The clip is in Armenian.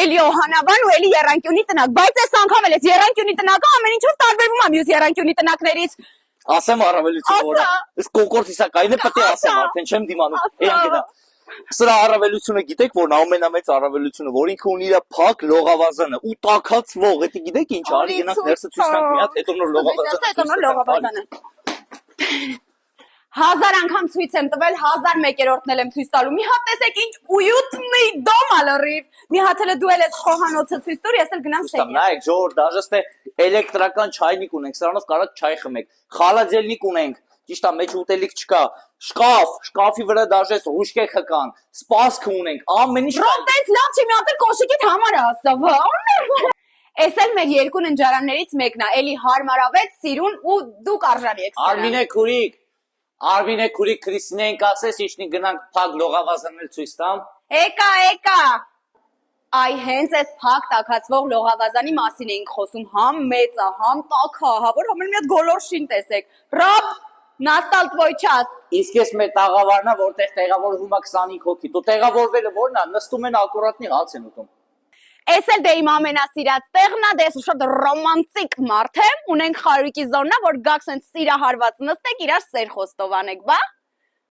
էլի օհանավան ու էլի երանկյունի տնակ, բայց այս անգամ էլ էս երանկյունի տնակը ամեն ինչով տարբերվում է մյուս երանկյունի տնակներից։ Ասեմ առավելությունը որ այս կոնկուրսիսակայինը պետք է ասեմ արդեն չեմ դիմանում։ Էնգնա։ Սրա առավելությունը գիտեք որն ամենամեծ առավելությունը որ ինքը ունի իր փակ լողավազանը ու տակածվող, դա գիտեք ինչ արի գնանք ներսը ցույց տանք մի հատ հետո նոր լողավազանը։ 1000 անգամ ցույց եմ տվել, 1001-րդն եմ ցույց տալու։ Մի հատ տեսեք ինչ ույուտնի դոմ ալրիվ։ Մի հատ էլ դու էլ ես խոհանոցը ցույց տուր, ես էլ գնամ սենյակ։ Նայեք, ժողովուրդ, даже ստե էլեկտրական չայնիկ ունենք, սրանով կարող չայ խմեք։ Խալաձելնիկ ունենք, ճիշտ է, մեջ ուտելիք չկա։ Շկաֆի վրա даже ռուշկեքը կան, սպասք ունենք, ամեն ինչ։ Ռոտես լավ չի, մի հատ էլ կոշիկիդ համար ասա, վա։ Էս էլ մեր երկու ննջարաններից մեկն է, էլի հարմարավետ, սիրուն ու դուք արժանի եք սրանք։ Արմինե քուրիկ Քրիստինեին կասես, իշնի գնանք փակ լողավազաններ ցույց տամ։ Եկա։ Այ հենց այս փակ տակածվող լողավազանի մասին էինք խոսում, համ մեծ է, համ տաք է, հա որ համ մի հատ գոլորշին տեսեք։ Ռոբ, նաստալ твой час։ Իսկ ես մեր տաղավարն է, որտեղ տեղավորվում է 25 հոգի։ Դու տեղավորվելը որն է, նստում են ակուրատնի հաց են ուտում։ Էս էլ դե իմ ամենասիրած տեղն է, դες շատ ռոմանտիկ մարդ է, ունենք խարույկի զոնա, որ գաք սենց սիրահարված նստեք, իրար սեր խոստովանեք, բա։